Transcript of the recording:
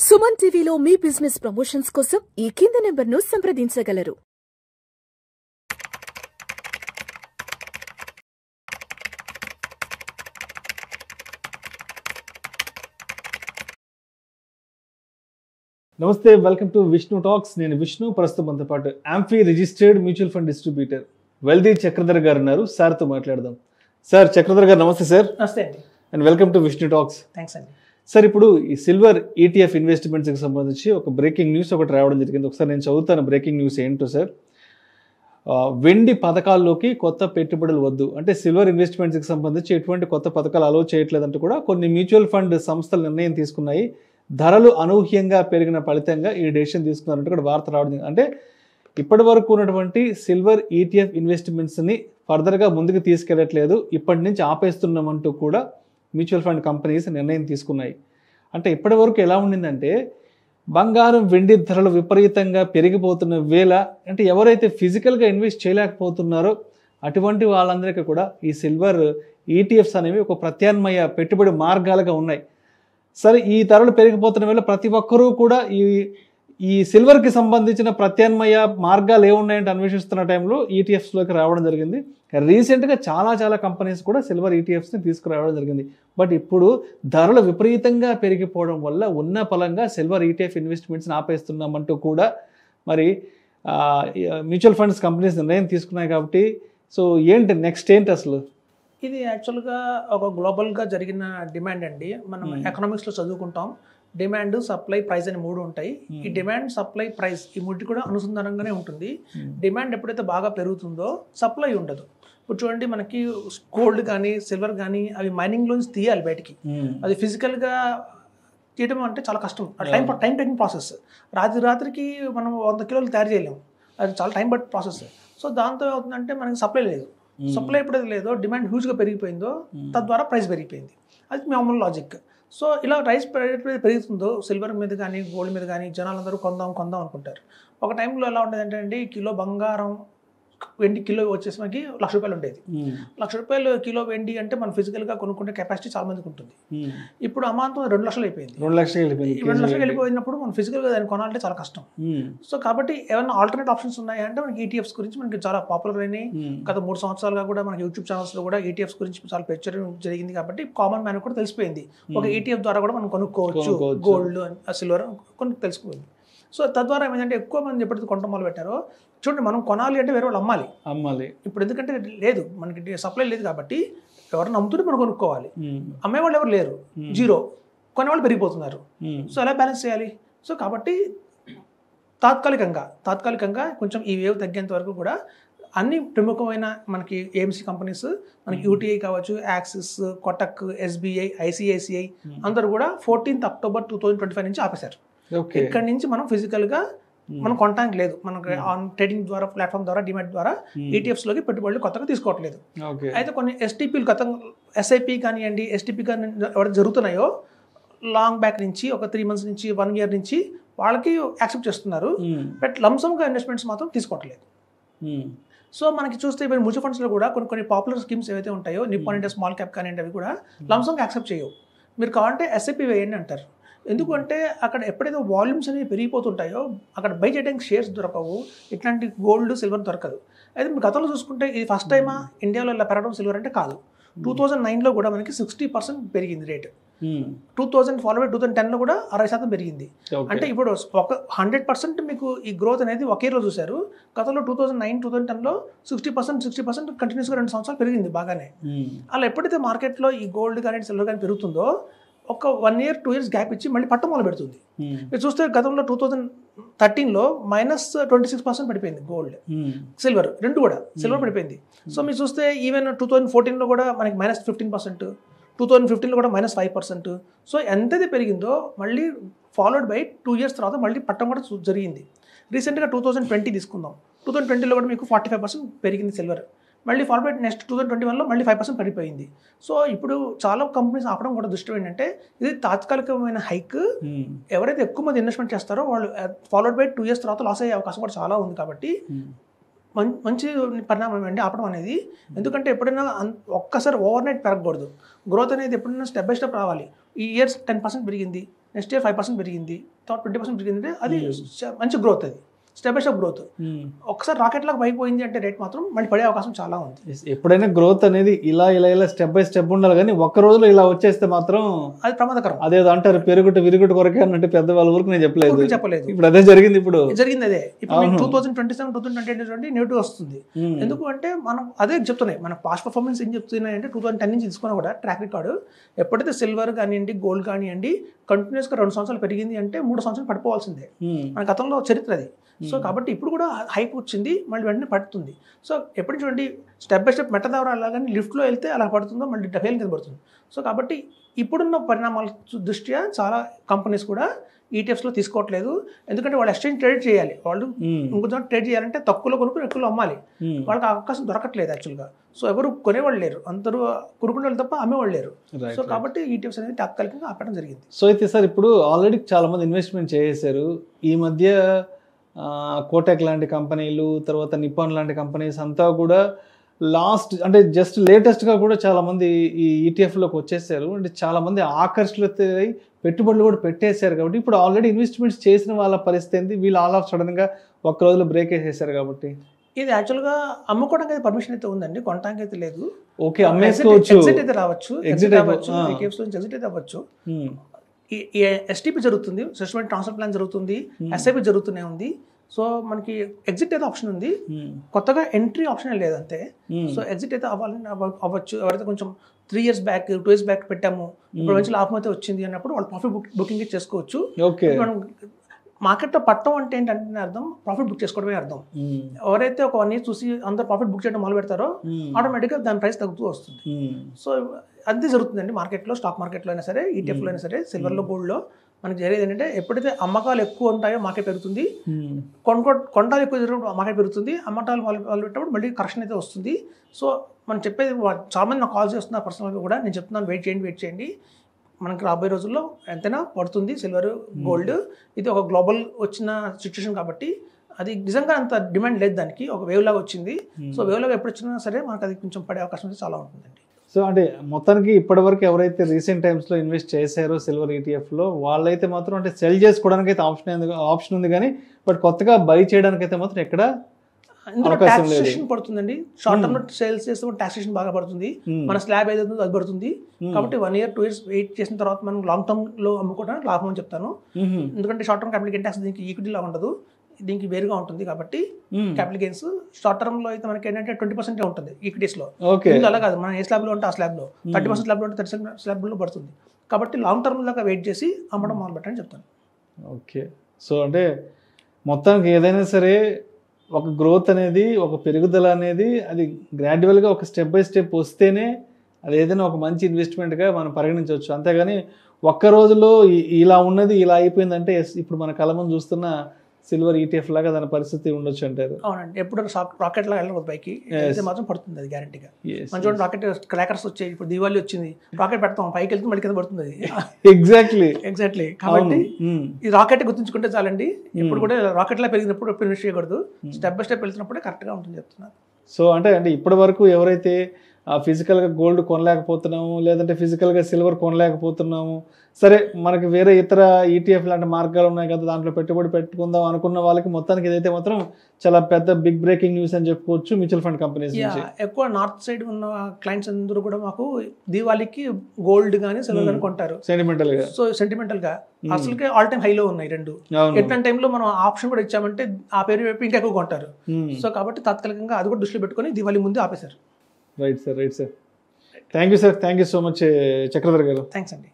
సుమన్ టీవీలో మీ business promotions కోసం ఈ కింది నెంబర్ను సంప్రదించగలరు. నమస్తే, వెల్కమ్ టు విష్ణు టాక్స్. నేను విష్ణు. ప్రస్తుతం మనతో పాటు amphi registered mutual fund distributor wealthy Chakradhar గారు ఉన్నారు. సార్తో మాట్లాడదాం. సార్, చక్రధర్ గారు నమస్తే సార్. నమస్తే అండి. And welcome to Vishnu talks. Thanks అండి. సార్, ఇప్పుడు ఈ సిల్వర్ ఈటీఎఫ్ ఇన్వెస్ట్మెంట్స్కి సంబంధించి ఒక బ్రేకింగ్ న్యూస్ ఒకటి రావడం జరిగింది. ఒకసారి నేను చదువుతాను బ్రేకింగ్ న్యూస్ ఏంటో సార్. వెండి పథకాల్లోకి కొత్త పెట్టుబడులు వద్దు అంటే సిల్వర్ ఇన్వెస్ట్మెంట్స్కి సంబంధించి ఎటువంటి కొత్త పథకాలు అలౌ చేయట్లేదంటూ కూడా కొన్ని మ్యూచువల్ ఫండ్ సంస్థలు నిర్ణయం తీసుకున్నాయి. ధరలు అనూహ్యంగా పెరిగిన ఫలితంగా ఈ డెసిషన్ తీసుకున్నారంటూ కూడా వార్త రావడం. అంటే ఇప్పటి వరకు ఉన్నటువంటి సిల్వర్ ఈటీఎఫ్ ఇన్వెస్ట్మెంట్స్ని ఫర్దర్గా ముందుకు తీసుకెళ్లట్లేదు, ఇప్పటి నుంచి ఆపేస్తున్నామంటూ కూడా మ్యూచువల్ ఫండ్ కంపెనీస్ నిర్ణయం తీసుకున్నాయి. అంటే ఇప్పటి వరకు ఎలా ఉండిందంటే బంగారం వెండి ధరలు విపరీతంగా పెరిగిపోతున్న వేళ అంటే ఎవరైతే ఫిజికల్గా ఇన్వెస్ట్ చేయలేకపోతున్నారో అటువంటి వాళ్ళందరికీ కూడా ఈ సిల్వర్ ఈటీఎఫ్స్ అనేవి ఒక ప్రత్యామ్నాయ పెట్టుబడి మార్గాలుగా ఉన్నాయి. సరే, ఈ ధరలు పెరిగిపోతున్న వేళ ప్రతి ఒక్కరూ కూడా ఈ సిల్వర్కి సంబంధించిన ప్రత్యామ్నాయ మార్గాలు ఏమున్నాయంటే అన్వేషిస్తున్న టైంలో ఈటీఎఫ్స్లోకి రావడం జరిగింది. రీసెంట్గా చాలా కంపెనీస్ కూడా సిల్వర్ ఈటీఎఫ్స్ని తీసుకురావడం జరిగింది. బట్ ఇప్పుడు ధరలు విపరీతంగా పెరిగిపోవడం వల్ల ఉన్న పలంగా సిల్వర్ ఈటీఎఫ్ ఇన్వెస్ట్మెంట్స్ని ఆపేస్తున్నామంటూ కూడా మరి మ్యూచువల్ ఫండ్స్ కంపెనీస్ నిర్ణయం తీసుకున్నాయి. కాబట్టి సో ఏంటి నెక్స్ట్ ఏంటి అసలు? ఇది యాక్చువల్గా ఒక గ్లోబల్గా జరిగిన డిమాండ్ అండి. మనం ఎకనామిక్స్లో చదువుకుంటాం. డిమాండ్, సప్లై, ప్రైస్ అని మూడు ఉంటాయి. ఈ డిమాండ్, సప్లై, ప్రైస్ ఈ మూడు కూడా అనుసంధానంగానే ఉంటుంది. డిమాండ్ ఎప్పుడైతే బాగా పెరుగుతుందో సప్లై ఉండదు. ఇప్పుడు చూడండి, మనకి గోల్డ్ కానీ సిల్వర్ కానీ అవి మైనింగ్లోంచి తీయాలి బయటికి. అది ఫిజికల్గా తీయడం అంటే చాలా కష్టం. Time taking process. రాత్రికి మనం 100 కిలోలు తయారు చేయలేము. అది చాలా టైం పట్టే ప్రాసెస్. సో దాంతో ఏమవుతుందంటే మనకి సప్లై లేదు. సప్లై ఎప్పుడైతే లేదో డిమాండ్ హ్యూజ్గా పెరిగిపోయిందో తద్వారా ప్రైస్ పెరిగిపోయింది. అది మామూలు లాజిక్. సో ఇలా ప్రైస్ పెరుగుతుందో సిల్వర్ మీద కానీ గోల్డ్ మీద కానీ జనాలందరూ కొందాం అనుకుంటారు. ఒక టైంలో ఎలా ఉండేది అంటే కిలో బంగారం వెండి కిలో వచ్చేసి మనకి ₹1,00,000 ఉండేది. ₹1,00,000 కిలో వెండి అంటే మనం ఫిజికల్గా కొనుక్కుంటే కెపాసిటీ చాలా మందికి ఉంటుంది. ఇప్పుడు అమాంతం 2,00,000 అయిపోయింది. 2,00,000 వెళ్ళిపోయినప్పుడు మనం ఫిజికల్గా దాన్ని కొనాలంటే చాలా కష్టం. సో కాబట్టి ఏమైనా ఆల్టర్నేట్ ఆప్షన్స్ ఉన్నాయా అంటే మనకి ఈటీఎఫ్స్ గురించి మనకి చాలా పాపులర్ అయినాయి. గత 3 సంవత్సరాలుగా కూడా మనకి యూట్యూబ్ ఛానల్స్లో కూడా ఈటీఎఫ్స్ గురించి చాలా ప్రచారం జరిగింది. కాబట్టి కామన్ మ్యాన్ కూడా తెలిసిపోయింది. ఒక ఈటీఎఫ్ ద్వారా కూడా మనం కొనుక్కోవచ్చు గోల్డ్, సిల్వర్ కొన్ని తెలిసిపోయింది. సో తద్వారా ఏమైందంటే ఎక్కువ మంది ఎప్పుడైతే కొనడం మొదలు పెట్టారో చూడండి, మనం కొనాలి అంటే వేరే వాళ్ళు అమ్మాలి. ఇప్పుడు ఎందుకంటే లేదు, మనకి సప్లై లేదు కాబట్టి ఎవరు నమ్ముతుంటే మనం కొనుక్కోవాలి. అమ్మేవాళ్ళు ఎవరు లేరు, జీరో. కొనేవాళ్ళు పెరిగిపోతున్నారు. సో ఎలా బ్యాలెన్స్ చేయాలి? సో కాబట్టి తాత్కాలికంగా కొంచెం ఈ వేవ్ తగ్గేంత వరకు కూడా అన్ని ప్రముఖమైన మనకి ఏఎంసీ కంపెనీస్, మనకి యూటీఐ కావచ్చు, యాక్సిస్, కొటక్, ఎస్బీఐ, ఐసిఐసిఐ అందరూ కూడా 14 అక్టోబర్ 2025 నుంచి ఆపేశారు. ఇక్కడి నుంచి మనం ఫిజికల్గా మనం కొనడానికి లేదు. మనకి ఆన్ ట్రేడింగ్ ద్వారా, ప్లాట్ఫామ్ ద్వారా, డిమాట్ ద్వారా ఈటీఎఫ్స్లోకి పెట్టుబడులు కొత్తగా తీసుకోవట్లేదు. అయితే కొన్ని ఎస్టీపీలు ఎస్ఐపి కానివ్వండి, ఎస్టీపీ కానీ ఎవరైతే జరుగుతున్నాయో లాంగ్ బ్యాక్ నుంచి ఒక 3 months నుంచి 1 year నుంచి వాళ్ళకి యాక్సెప్ట్ చేస్తున్నారు. బట్ లంసమ్గా ఇన్వెస్ట్మెంట్స్ మాత్రం తీసుకోవట్లేదు. సో మనకి చూస్తే ఇప్పుడు మ్యూచువల్ ఫండ్స్లో కూడా కొన్ని పాపులర్ స్కీమ్స్ ఏవైతే ఉంటాయో, నిప్పాన్ ఇండియా స్మాల్ క్యాప్ కానివ్వండి, అవి కూడా లంసమ్గా యాక్సెప్ట్ చేయవు. మీరు కావాలంటే ఎస్ఐపి వేయండి అంటారు. ఎందుకంటే అక్కడ ఎప్పుడైతే వాల్యూమ్స్ అనేవి పెరిగిపోతుంటాయో అక్కడ బై చేయడానికి షేర్స్ దొరకవు. ఇట్లాంటి గోల్డ్, సిల్వర్ దొరకదు. అయితే మీరు గతంలో చూసుకుంటే ఇది ఫస్ట్ టైమా ఇండియాలో ఇలా పెరగడం సిల్వర్ అంటే కాదు. 2009లో కూడా మనకి 60% పెరిగింది రేటు. 2000 ఫాలో బై 2010లో కూడా 60% పెరిగింది. అంటే ఇప్పుడు ఒక 100% మీకు ఈ గ్రోత్ అనేది ఒకే రోజు చూశారు. గతంలో 2009, 2010లో 60% కంటిన్యూస్గా 2 సంవత్సరాలు పెరిగింది బాగానే. అలా ఎప్పుడైతే మార్కెట్లో ఈ గోల్డ్ కానీ సిల్వర్ కానీ పెరుగుతుందో ఒక 1 year, 2 years గ్యాప్ ఇచ్చి మళ్ళీ పట్ట మొదలు పెడుతుంది. మీరు చూస్తే గతంలో 2013లో -26% పడిపోయింది గోల్డ్, సిల్వర్ రెండు కూడా. సిల్వర్ పడిపోయింది. సో మీరు చూస్తే ఈవెన్ 2014లో కూడా మనకి -15%, 2015లో కూడా -5%. సో ఎంతైతే పెరిగిందో మళ్ళీ ఫాలోడ్ బై 2 years తర్వాత మళ్ళీ పట్టం కూడా జరిగింది. రీసెంట్గా 2020 తీసుకుందాం. 2020లో కూడా మీకు 45% పెరిగింది సిల్వర్. మళ్ళీ ఫాలో బై నెక్స్ట్ 2021లో మళ్ళీ 5% పడిపోయింది. సో ఇప్పుడు చాలా కంపెనీస్ ఆపడం కూడా దృష్టి ఏంటంటే ఇది తాత్కాలికమైన హైక్. ఎవరైతే ఎక్కువ మంది ఇన్వెస్ట్మెంట్ చేస్తారో వాళ్ళు ఫాలోడ్ బై 2 years తర్వాత లాస్ అయ్యే అవకాశం కూడా చాలా ఉంది. కాబట్టి మంచి పరిణామం అండి ఆపడం అనేది. ఎందుకంటే ఎప్పుడైనా ఒక్కసారి ఓవర్ నైట్ పెరగకూడదు. గ్రోత్ అనేది ఎప్పుడైనా స్టెప్ బై స్టెప్ రావాలి. ఈ ఇయర్స్ 10% పెరిగింది, నెక్స్ట్ ఇయర్ 5% పెరిగింది, తర్వాత 20% పెరిగింది. అది మంచి గ్రోత్, అది స్టెప్ బై స్టెప్ గ్రోత్. ఒకసారి రాకెట్ లాగా పైకి పోయింది అంటే రేట్ మాత్రం మళ్ళీ పడే అవకాశం చాలా ఉంది. ఎప్పుడైనా గ్రోత్ అనేది ఇలా ఇలా ఇలా స్టెప్ బై స్టెప్ ఉండాలి, కానీ ఒక్క రోజులో ఇలా వచ్చేస్తే మాత్రం అది ప్రమాదకరం. అదేదో అంటారు పెరుగుట విరుగుట కొరకే అన్నట్టు పెద్దవాళ్ళ ఊరికి నేను చెప్పలేదు. ఇప్పుడు అదే జరిగింది. జరిగింది అదే. ఇప్పుడు 2027, 2028 నెగిటివ్ వస్తుంది. ఎందుకు అంటే మనం అదే చెప్తున్నాయి, మన పాస్ట్ పర్ఫార్మెన్స్ ఏం చెప్తున్నాయి అంటే 2010 నుంచి తీసుకున్నా కూడా ట్రాక్ రికార్డు ఎప్పుడైతే సిల్వర్ కానివ్వండి, గోల్డ్ కానివ్వండి కంటిన్యూస్గా 2 సంవత్సరాలు పెరిగింది అంటే 3 సంవత్సరాలు పడిపోవాల్సిందే. మన గతంలో చరిత్ర అది. సో కాబట్టి ఇప్పుడు కూడా హైప్ వచ్చింది, మళ్ళీ వెంటనే పడుతుంది. సో ఎప్పటి చూడండి స్టెప్ బై స్టెప్ మెట్ట ద్వారా అలాగని లిఫ్ట్లో వెళ్తే అలా పడుతుందో మళ్ళీ డబేల్ కింద పడుతుంది. సో కాబట్టి ఇప్పుడున్న పరిణామాల దృష్ట్యా చాలా కంపెనీస్ కూడా ఈటీఎఫ్స్లో తీసుకోవట్లేదు. ఎందుకంటే వాళ్ళు ఎక్స్చేంజ్ ట్రేడ్ చేయాలి, వాళ్ళు ఇంకొంచెం ట్రేడ్ చేయాలంటే తక్కువలో కొనుక్కుని ఎక్కువలో అమ్మాలి, వాళ్ళకి అవకాశం దొరకట్లేదు యాక్చువల్గా. సో ఎవరు కొనేవాళ్ళు లేరు, అందరూ కొనుక్కునే వాళ్ళు తప్ప అమ్మేవాళ్ళు లేరు. సో కాబట్టి ఈటీఎఫ్స్ అనేది తాత్కాలికంగా ఆపడం జరిగింది. సో అయితే సార్ ఇప్పుడు ఆల్రెడీ చాలా మంది ఇన్వెస్ట్మెంట్ చేసేసారు. ఈ మధ్య కోటక్ లాంటి కంపెనీలు, తర్వాత నిప్పాన్ లాంటి కంపెనీస్ అంతా కూడా అంటే జస్ట్ లేటెస్ట్గా కూడా చాలామంది ఈ ఈటీఎఫ్లోకి వచ్చేసారు. అంటే చాలామంది ఆకర్షితులై పెట్టుబడులు కూడా పెట్టేశారు. కాబట్టి ఇప్పుడు ఆల్రెడీ ఇన్వెస్ట్మెంట్స్ చేసిన వాళ్ళ పరిస్థితి ఏంటి? వీళ్ళు ఆల్ ఆఫ్ సడన్గా ఒక్క రోజులో బ్రేక్ వేసేసారు. కాబట్టి ఇది యాక్చువల్గా అమ్ముకోవడానికి అయితే పర్మిషన్ అయితే ఉందండి, కొనడానికి అయితే లేదు. ఓకే, అమ్మేసుకోవచ్చు, ఎగ్జిట్ అయితే రావచ్చు, ఎగ్జిట్ అవ్వచ్చు, ఈటీఎఫ్స్ నుంచి ఎగ్జిట్ అయితే అవ్వచ్చు. ఎస్టీపీ జరుగుతుంది, సెటిల్మెంట్ ట్రాన్స్ఫర్ ప్లాన్ జరుగుతుంది, ఎస్ఐపి జరుగుతూనే ఉంది. సో మనకి ఎగ్జిట్ అయితే ఆప్షన్ ఉంది, కొత్తగా ఎంట్రీ ఆప్షన్ లేదు అంతే. సో ఎగ్జిట్ అయితే అవ్వచ్చు. ఎవరైతే కొంచెం 3 years బ్యాక్ 2 years బ్యాక్ పెట్టాము, ఇప్పుడు మంచి లాభం అయితే వచ్చింది అన్నప్పుడు వాళ్ళు ప్రాఫిట్ బుకింగ్ చేసుకోవచ్చు. మనం మార్కెట్లో పట్టడం అంటే ఏంటంటే అర్థం ప్రాఫిట్ బుక్ చేసుకోవడమే అర్థం. ఎవరైతే ఒక 1 year చూసి అందరూ ప్రాఫిట్ బుక్ చేయడం మొదలు పెడతారో ఆటోమేటిక్గా దాని ప్రైస్ తగ్గుతూ వస్తుంది. సో అంతే జరుగుతుందండి మార్కెట్లో, స్టాక్ మార్కెట్లో అయినా సరే, ఈటీఎఫ్లో అయినా సరే, సిల్వర్లో, గోల్డ్లో. మనకి జరిగేది ఏంటంటే ఎప్పుడైతే అమ్మకాలు ఎక్కువ ఉంటాయో మార్కెట్ పెరుగుతుంది, కొనటాలు ఎక్కువ జరిగినప్పుడు మార్కెట్ పెరుగుతుంది, అమ్మటాలు వాళ్ళు పెట్టినప్పుడు మళ్ళీ కరెక్షన్ అయితే వస్తుంది. సో మనం చెప్పేది చాలామంది నాకు కాల్ చేస్తున్నారు పర్సనల్గా కూడా, నేను చెప్తున్నాను వెయిట్ చేయండి, మనకి రాబోయే రోజుల్లో ఎంతైనా పడుతుంది సిల్వర్, గోల్డ్. ఇది ఒక గ్లోబల్ వచ్చిన సిచ్యువేషన్ కాబట్టి అది నిజంగా అంత డిమాండ్ లేదు, దానికి ఒక వేవ్ లాగా వచ్చింది. సో వేవ్ లాగా ఎప్పుడు వచ్చినా సరే మనకు అది కొంచెం పడే అవకాశం అయితే చాలా ఉంటుందండి. సో అంటే మొత్తానికి ఇప్పటివరకు ఎవరైతే రీసెంట్ టైమ్స్లో ఇన్వెస్ట్ చేశారో సిల్వర్ ఈటీఎఫ్లో వాళ్ళైతే మాత్రం అంటే సెల్ చేసుకోవడానికి అయితే ఆప్షన్ ఉంది, కానీ బట్ కొత్తగా బై చేయడానికి అయితే మాత్రం ఎక్కడ ఇందులో టాక్సేషన్ పడుతుందండి. షార్ట్ టర్మ్ లో సేల్స్ చేస్తే టాక్సేషన్ బాగా పడుతుంది, మన స్లాబ్ ఏదైతే అది పడుతుంది. కాబట్టి 1 year 2 years వెయిట్ చేసిన తర్వాత మనం లాంగ్ టర్మ్ లో అమ్ముకోవడానికి లాభం అని చెప్తాను. ఎందుకంటే short term capital gain tax దీనికి ఈక్విటీ లా ఉండదు, దీనికి వేరుగా ఉంటుంది. కాబట్టి క్యాపిటల్ గెయిన్స్ షార్ట్ టర్మ్ లో అయితే మనకి ఏంటంటే 20% ఉంటుంది ఈక్విటీస్ లో. అలా కాదు, మనం ఏ స్లాబ్ లో ఉంటే ఆ స్లాబ్ లో 30% స్లాబ్ లో ఉంటే 30% స్లాబ్ లో పడుతుంది. కాబట్టి లాంగ్ టర్మ్ దాకా వెయిట్ చేసి అమ్మడం మొదలు పెట్టని చెప్తాను. ఓకే, సో అంటే మొత్తానికి ఏదైనా సరే ఒక గ్రోత్ అనేది, ఒక పెరుగుదల అనేది అది గ్రాడ్యువల్గా ఒక స్టెప్ బై స్టెప్ వస్తేనే అది ఏదైనా ఒక మంచి ఇన్వెస్ట్మెంట్గా మనం పరిగణించవచ్చు. అంతేగాని ఒక్క రోజులో ఇలా ఉన్నది ఇలా అయిపోయిందంటే ఇప్పుడు మన కళ్ళ ముందు చూస్తున్న సిల్వర్ ఈటీఎఫ్ లాగా దాని పరిస్థితి ఉండొచ్చు అంటారు. అవునండి, ఎప్పుడు రాకెట్ లాగా వెళ్ళకూడదు పైకి, అయితే మాత్రం పడుతుంది అది గ్యారంటీగా. మన చూడండి రాకెట్ క్రాకర్స్ వచ్చాయి, ఇప్పుడు దీవాళి వచ్చింది, రాకెట్ పెడతాం పైకి వెళ్తే మళ్ళీ కింద పడుతుంది అది. ఎగ్జాక్ట్లీ కాబట్టి ఈ రాకెట్ గుర్తుంచుకుంటే చాలండి. ఇప్పుడు కూడా రాకెట్ లా పెరిగినప్పుడు ఎప్పుడు ఇన్వెస్ట్ చేయకూడదు, స్టెప్ బై స్టెప్ వెళ్తున్నప్పుడే కరెక్ట్గా ఉంటుంది చెప్తున్నారు. సో అంటే ఇప్పటి వరకు ఎవరైతే ఫిజికల్గా గోల్డ్ కొనలేకపోతున్నాము, లేదంటే ఫిజికల్గా సిల్వర్ కొనలేకపోతున్నాము, సరే మనకి వేరే ఇతర ఈటీఎఫ్ లాంటి మార్గాలు ఉన్నాయి కదా దాంట్లో పెట్టుబడి పెట్టుకుందాం అనుకున్న వాళ్ళకి మొత్తానికి ఇదైతే మాత్రం చాలా పెద్ద బిగ్ బ్రేకింగ్ న్యూస్ అని చెప్పుకోవచ్చు మ్యూచువల్ ఫండ్ కంపెనీస్ నుంచి. ఎక్కువ నార్త్ సైడ్ ఉన్న క్లయింట్స్ అందరూ కూడా మాకు దీవాళికి గోల్డ్ కానీ సిల్వర్ కానీ కొంటారు సెంటిమెంటల్ గా. అసలుకే ఆల్ టైమ్ హైలో ఉన్నాయి రెండు. ఎట్లాంటి టైంలో మనం ఆప్షన్ కూడా ఇచ్చామంటే ఆ పేరు వైపు ఇంకా ఎక్కువ కొంటారు. సో కాబట్టి తాత్కాలికంగా అది కూడా దృష్టిలో పెట్టుకొని దీవాళి ముందు ఆపేశారు. Right sir. Thank you sir, thank you so much Chakradhar గారు. థ్యాంక్స్ అండి.